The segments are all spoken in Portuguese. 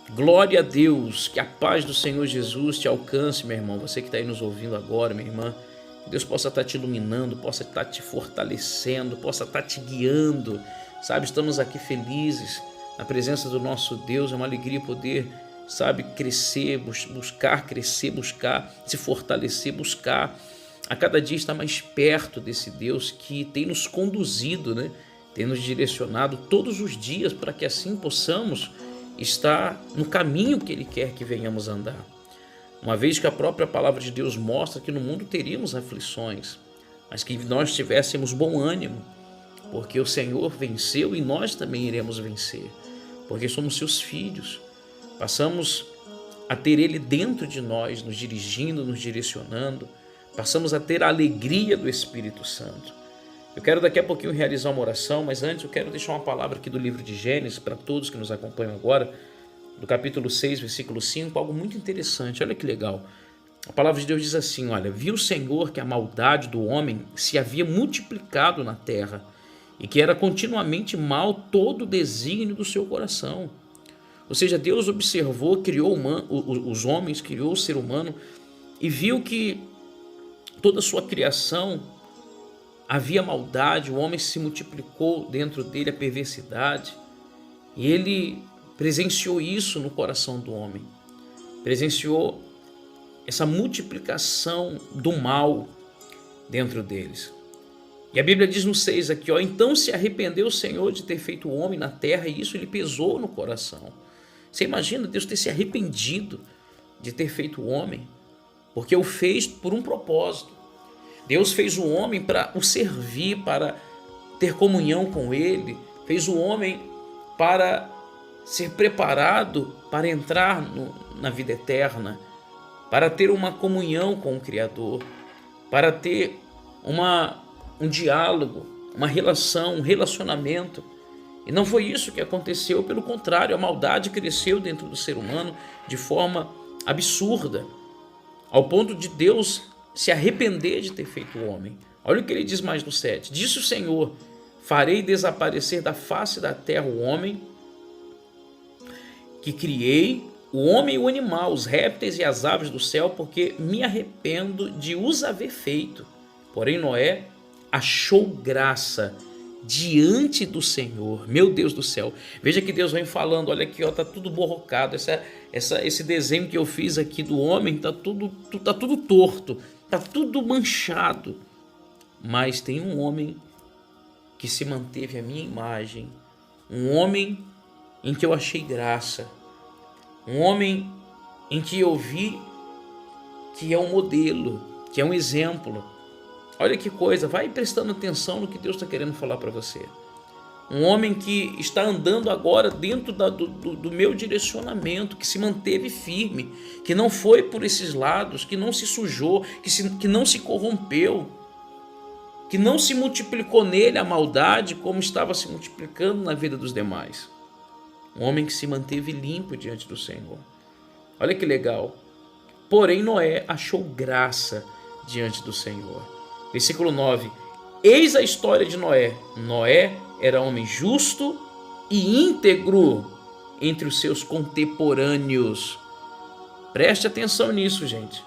Glória a Deus, que a paz do Senhor Jesus te alcance, meu irmão. Você que está aí nos ouvindo agora, minha irmã, que Deus possa estar te iluminando, possa estar te fortalecendo, possa estar te guiando, sabe? Estamos aqui felizes na presença do nosso Deus, é uma alegria poder, sabe, crescer, buscar crescer, buscar se fortalecer, buscar a cada dia estar mais perto desse Deus que tem nos conduzido, né? Tem nos direcionado todos os dias para que assim possamos estar no caminho que Ele quer que venhamos andar. Uma vez que a própria palavra de Deus mostra que no mundo teríamos aflições, mas que nós tivéssemos bom ânimo, porque o Senhor venceu e nós também iremos vencer, porque somos seus filhos. Passamos a ter Ele dentro de nós, nos dirigindo, nos direcionando, passamos a ter a alegria do Espírito Santo. Eu quero daqui a pouquinho realizar uma oração, mas antes eu quero deixar uma palavra aqui do livro de Gênesis para todos que nos acompanham agora, do capítulo 6, versículo 5, algo muito interessante. Olha que legal. A palavra de Deus diz assim, olha: viu o Senhor que a maldade do homem se havia multiplicado na terra e que era continuamente mal todo o desígnio do seu coração. Ou seja, Deus observou, criou os homens, criou o ser humano e viu que toda a sua criação havia maldade, o homem se multiplicou dentro dele, a perversidade, e ele presenciou isso no coração do homem, presenciou essa multiplicação do mal dentro deles. E a Bíblia diz no 6 aqui, ó: então se arrependeu o Senhor de ter feito o homem na terra, e isso lhe pesou no coração. Você imagina Deus ter se arrependido de ter feito o homem, porque o fez por um propósito. Deus fez o homem para o servir, para ter comunhão com Ele, fez o homem para ser preparado para entrar na vida eterna, para ter uma comunhão com o Criador, para ter um diálogo, uma relação, um relacionamento. E não foi isso que aconteceu, pelo contrário, a maldade cresceu dentro do ser humano de forma absurda, ao ponto de Deus se arrepender de ter feito o homem. Olha o que ele diz mais no 7. Disse o Senhor: farei desaparecer da face da terra o homem que criei, o homem e o animal, os répteis e as aves do céu, porque me arrependo de os haver feito. Porém Noé achou graça diante do Senhor. Meu Deus do céu, veja que Deus vem falando, olha aqui, ó, tá tudo borrocado, esse desenho que eu fiz aqui do homem tá tudo torto, tá tudo manchado, mas tem um homem que se manteve à minha imagem, um homem em que eu achei graça, um homem em que eu vi que é um modelo, que é um exemplo. Olha que coisa, vai prestando atenção no que Deus está querendo falar para você. Um homem que está andando agora dentro do meu direcionamento, que se manteve firme, que não foi por esses lados, que não se sujou, que não se corrompeu, que não se multiplicou nele a maldade como estava se multiplicando na vida dos demais. Um homem que se manteve limpo diante do Senhor. Olha que legal. Porém Noé achou graça diante do Senhor. Versículo 9. Eis a história de Noé. Noé era homem justo e íntegro entre os seus contemporâneos. Preste atenção nisso, gente.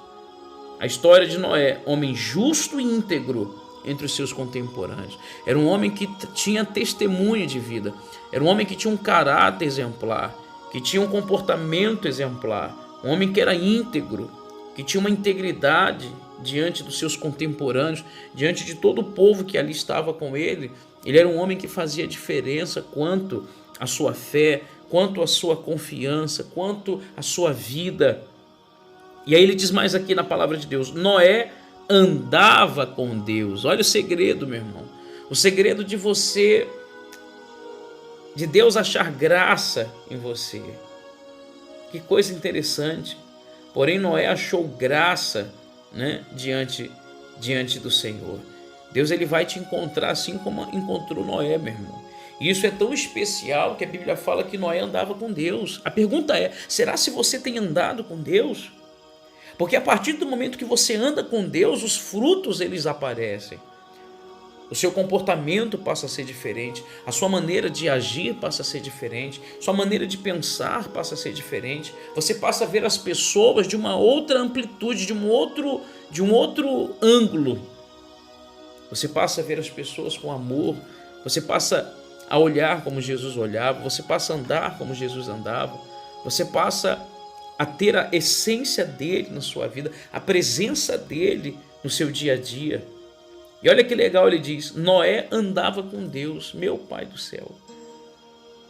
A história de Noé, homem justo e íntegro entre os seus contemporâneos. Era um homem que tinha testemunho de vida. Era um homem que tinha um caráter exemplar, que tinha um comportamento exemplar. Um homem que era íntegro, que tinha uma integridade diante dos seus contemporâneos, diante de todo o povo que ali estava com ele. Ele era um homem que fazia diferença quanto à sua fé, quanto à sua confiança, quanto à sua vida. E aí ele diz mais aqui na palavra de Deus: Noé andava com Deus. Olha o segredo, meu irmão. O segredo de você, de Deus achar graça em você. Que coisa interessante. Porém Noé achou graça, né, diante do Senhor. Deus, ele vai te encontrar assim como encontrou Noé, meu irmão. E isso é tão especial que a Bíblia fala que Noé andava com Deus. A pergunta é: será se você tem andado com Deus? Porque a partir do momento que você anda com Deus, os frutos eles aparecem. O seu comportamento passa a ser diferente, a sua maneira de agir passa a ser diferente, sua maneira de pensar passa a ser diferente. Você passa a ver as pessoas de uma outra amplitude, de um outro ângulo. Você passa a ver as pessoas com amor, você passa a olhar como Jesus olhava, você passa a andar como Jesus andava, você passa a ter a essência dele na sua vida, a presença dele no seu dia a dia. E olha que legal, ele diz, Noé andava com Deus, meu Pai do céu.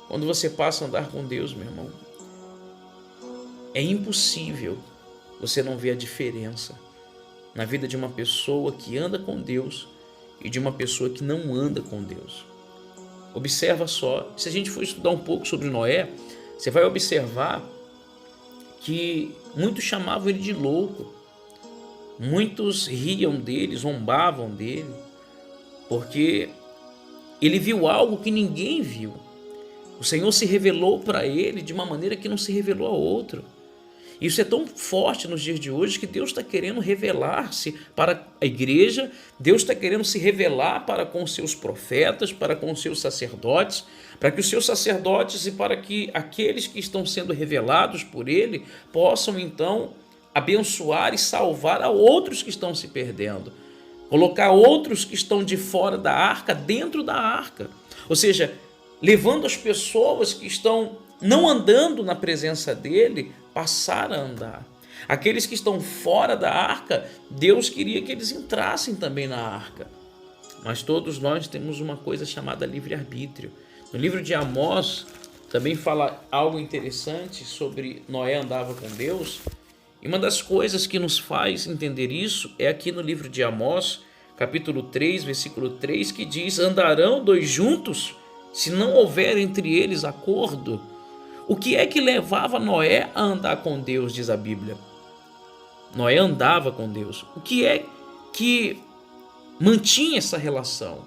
Quando você passa a andar com Deus, meu irmão, é impossível você não ver a diferença na vida de uma pessoa que anda com Deus e de uma pessoa que não anda com Deus. Observa só, se a gente for estudar um pouco sobre Noé, você vai observar que muitos chamavam ele de louco. Muitos riam dele, zombavam dele, porque ele viu algo que ninguém viu. O Senhor se revelou para ele de uma maneira que não se revelou a outro. Isso é tão forte nos dias de hoje que Deus está querendo revelar-se para a igreja, Deus está querendo se revelar para com os seus profetas, para com os seus sacerdotes, para que os seus sacerdotes e para que aqueles que estão sendo revelados por ele possam então abençoar e salvar a outros que estão se perdendo, colocar outros que estão de fora da arca dentro da arca, ou seja, levando as pessoas que estão não andando na presença dele, passar a andar. Aqueles que estão fora da arca, Deus queria que eles entrassem também na arca. Mas todos nós temos uma coisa chamada livre-arbítrio. No livro de Amós também fala algo interessante sobre Noé andava com Deus. E uma das coisas que nos faz entender isso é aqui no livro de Amós, capítulo 3, versículo 3, que diz, andarão dois juntos se não houver entre eles acordo. O que é que levava Noé a andar com Deus, diz a Bíblia? Noé andava com Deus. O que é que mantinha essa relação?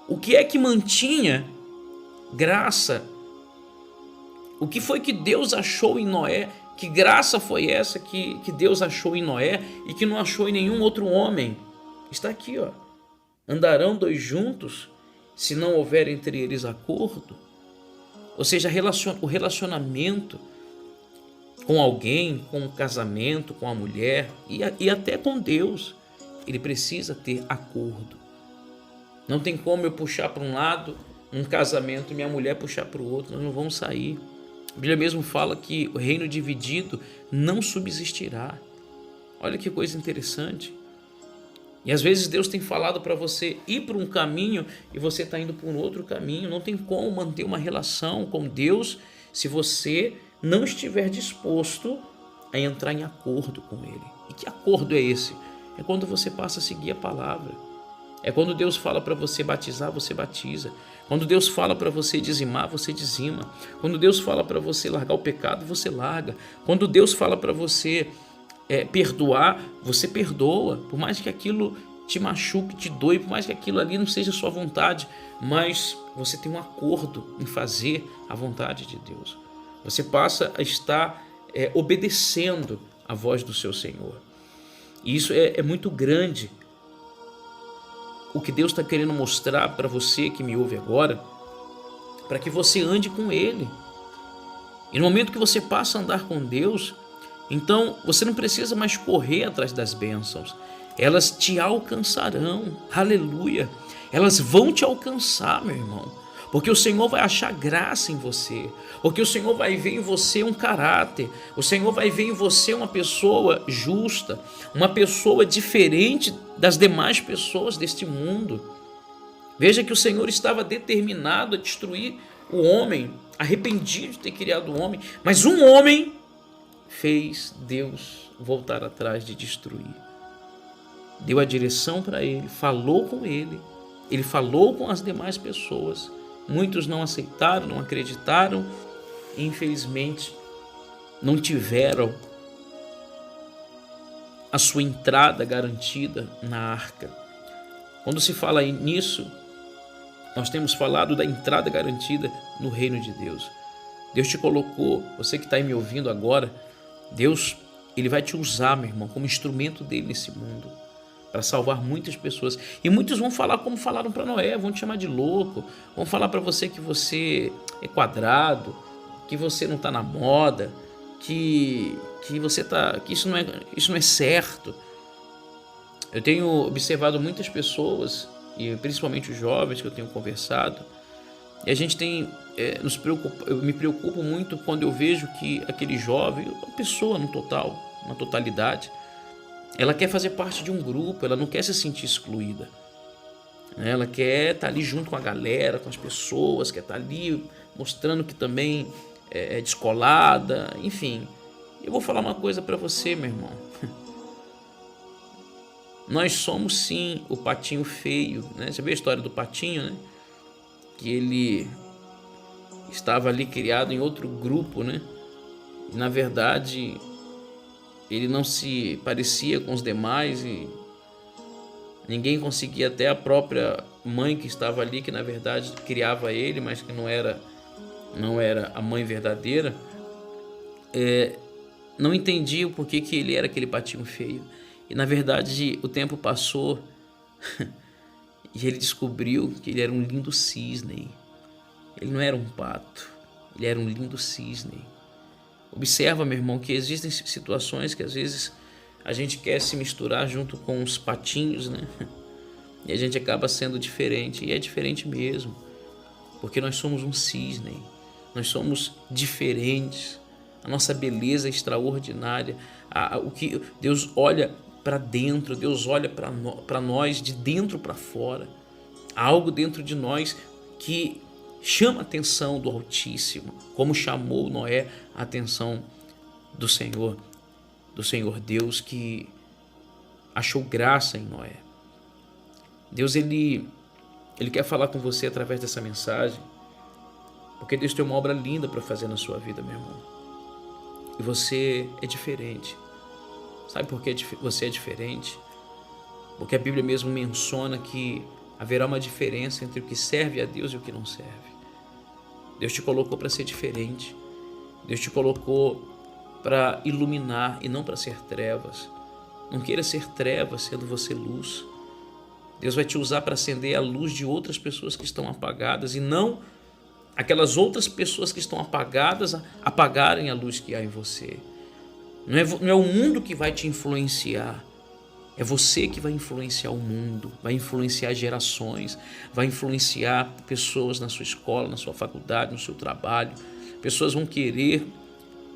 O que é que mantinha graça? O que foi que Deus achou em Noé? Que graça foi essa que Deus achou em Noé e que não achou em nenhum outro homem? Está aqui, ó. Andarão dois juntos se não houver entre eles acordo? Ou seja, o relacionamento com alguém, com o casamento, com a mulher e até com Deus, ele precisa ter acordo. Não tem como eu puxar para um lado um casamento e minha mulher puxar para o outro, nós não vamos sair. A Bíblia mesmo fala que o reino dividido não subsistirá. Olha que coisa interessante. E às vezes Deus tem falado para você ir por um caminho e você está indo por um outro caminho. Não tem como manter uma relação com Deus se você não estiver disposto a entrar em acordo com Ele. E que acordo é esse? É quando você passa a seguir a palavra. É quando Deus fala para você batizar, você batiza. Quando Deus fala para você dizimar, você dizima. Quando Deus fala para você largar o pecado, você larga. Quando Deus fala para você perdoar, você perdoa. Por mais que aquilo te machuque, te doe, por mais que aquilo ali não seja sua vontade, mas você tem um acordo em fazer a vontade de Deus. Você passa a estar obedecendo a voz do seu Senhor. E isso é muito grande. O que Deus está querendo mostrar para você que me ouve agora, para que você ande com Ele. E no momento que você passa a andar com Deus, então você não precisa mais correr atrás das bênçãos. Elas te alcançarão. Aleluia. Elas vão te alcançar, meu irmão. Porque o Senhor vai achar graça em você. Porque o Senhor vai ver em você um caráter. O Senhor vai ver em você uma pessoa justa. Uma pessoa diferente das demais pessoas deste mundo. Veja que o Senhor estava determinado a destruir o homem. Arrependido de ter criado o homem. Mas um homem fez Deus voltar atrás de destruir. Deu a direção para ele. Falou com ele. Ele falou com as demais pessoas. Muitos não aceitaram, não acreditaram e infelizmente não tiveram a sua entrada garantida na arca. Quando se fala nisso, nós temos falado da entrada garantida no reino de Deus. Deus te colocou, você que está aí me ouvindo agora, Deus, Ele vai te usar, meu irmão, como instrumento dele nesse mundo. para salvar muitas pessoas. E muitos vão falar como falaram para Noé, vão te chamar de louco, vão falar para você que você é quadrado, que você não está na moda, que isso não é certo. Eu tenho observado muitas pessoas, e principalmente os jovens que eu tenho conversado, e a gente tem eu me preocupo muito quando eu vejo que aquele jovem, uma pessoa no total, na totalidade, ela quer fazer parte de um grupo, ela não quer se sentir excluída. Ela quer estar ali junto com a galera, com as pessoas, quer estar ali mostrando que também é descolada, enfim. Eu vou falar uma coisa para você, meu irmão. Nós somos sim o patinho feio, né? Você vê a história do patinho, né? Que ele estava ali criado em outro grupo, né? E, na verdade, ele não se parecia com os demais e ninguém conseguia, até a própria mãe que estava ali, que na verdade criava ele, mas que não era a mãe verdadeira, não entendia o porquê que ele era aquele patinho feio. E na verdade o tempo passou e ele descobriu que ele era um lindo cisne. Ele não era um pato, ele era um lindo cisne. Observa, meu irmão, que existem situações que às vezes a gente quer se misturar junto com os patinhos, né? E a gente acaba sendo diferente, e é diferente mesmo, porque nós somos um cisne, nós somos diferentes, a nossa beleza é extraordinária, o que Deus olha para dentro, Deus olha para nós de dentro para fora, há algo dentro de nós que chama a atenção do Altíssimo, como chamou Noé a atenção do Senhor Deus, que achou graça em Noé. Deus, ele quer falar com você através dessa mensagem, porque Deus tem uma obra linda para fazer na sua vida, meu irmão. E você é diferente. Sabe por que você é diferente? Porque a Bíblia mesmo menciona que haverá uma diferença entre o que serve a Deus e o que não serve. Deus te colocou para ser diferente. Deus te colocou para iluminar e não para ser trevas. Não queira ser trevas sendo você luz. Deus vai te usar para acender a luz de outras pessoas que estão apagadas, e não aquelas outras pessoas que estão apagadas apagarem a luz que há em você. Não é o mundo que vai te influenciar, é você que vai influenciar o mundo, vai influenciar gerações, vai influenciar pessoas na sua escola, na sua faculdade, no seu trabalho. Pessoas vão querer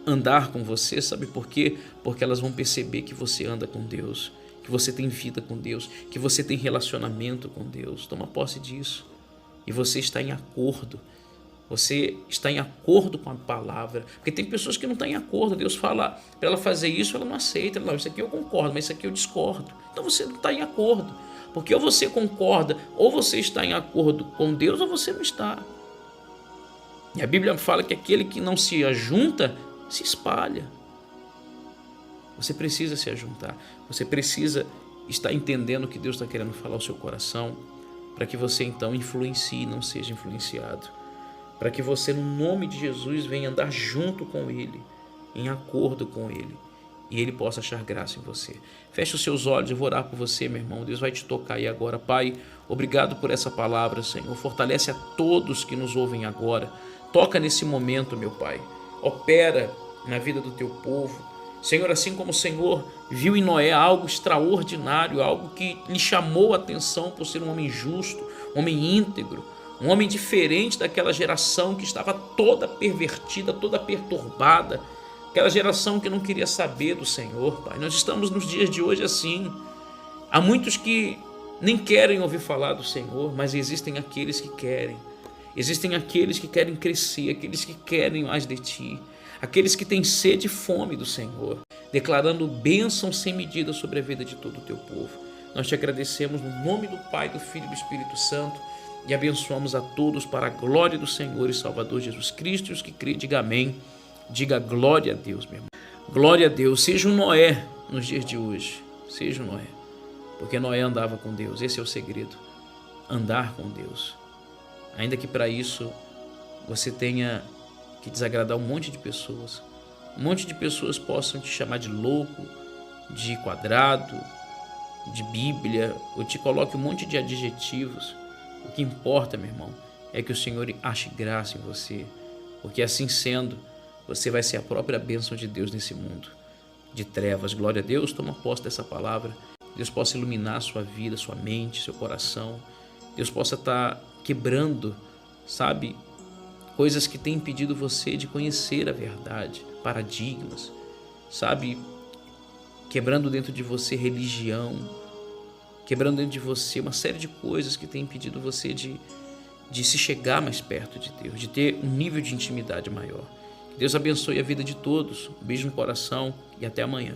andar com você, sabe por quê? Porque elas vão perceber que você anda com Deus, que você tem vida com Deus, que você tem relacionamento com Deus. Toma posse disso. E você está em acordo. Você está em acordo com a palavra. Porque tem pessoas que não estão em acordo. Deus fala para ela fazer isso, ela não aceita. Não, isso aqui eu concordo, mas isso aqui eu discordo. Então você não está em acordo. Porque ou você concorda, ou você está em acordo com Deus, ou você não está. E a Bíblia fala que aquele que não se ajunta, se espalha. Você precisa se ajuntar. Você precisa estar entendendo o que Deus está querendo falar ao seu coração, para que você então influencie e não seja influenciado. Para que você, no nome de Jesus, venha andar junto com Ele, em acordo com Ele, e Ele possa achar graça em você. Feche os seus olhos, eu vou orar por você, meu irmão. Deus vai te tocar aí agora. Pai, obrigado por essa palavra, Senhor. Fortalece a todos que nos ouvem agora. Toca nesse momento, meu Pai. Opera na vida do teu povo. Senhor, assim como o Senhor viu em Noé algo extraordinário, algo que lhe chamou a atenção por ser um homem justo, um homem íntegro, um homem diferente daquela geração que estava toda pervertida, toda perturbada, aquela geração que não queria saber do Senhor, Pai. Nós estamos nos dias de hoje assim. Há muitos que nem querem ouvir falar do Senhor, mas existem aqueles que querem. Existem aqueles que querem crescer, aqueles que querem mais de Ti, aqueles que têm sede e fome do Senhor, declarando bênção sem medida sobre a vida de todo o Teu povo. Nós Te agradecemos no nome do Pai, do Filho e do Espírito Santo e abençoamos a todos para a glória do Senhor e Salvador Jesus Cristo. E os que crêem, diga amém, diga glória a Deus, meu irmão. Glória a Deus. Seja um Noé nos dias de hoje, seja um Noé, porque Noé andava com Deus. Esse é o segredo, andar com Deus. Ainda que para isso você tenha que desagradar um monte de pessoas. Um monte de pessoas possam te chamar de louco, de quadrado, de Bíblia, ou te coloque um monte de adjetivos. O que importa, meu irmão, é que o Senhor ache graça em você, porque assim sendo, você vai ser a própria bênção de Deus nesse mundo de trevas. Glória a Deus, toma posse dessa palavra. Deus possa iluminar a sua vida, sua mente, seu coração. Deus possa estar quebrando, sabe, coisas que têm impedido você de conhecer a verdade, paradigmas, sabe, quebrando dentro de você religião, quebrando dentro de você uma série de coisas que têm impedido você de se chegar mais perto de Deus, de ter um nível de intimidade maior. Que Deus abençoe a vida de todos. Um beijo no coração e até amanhã.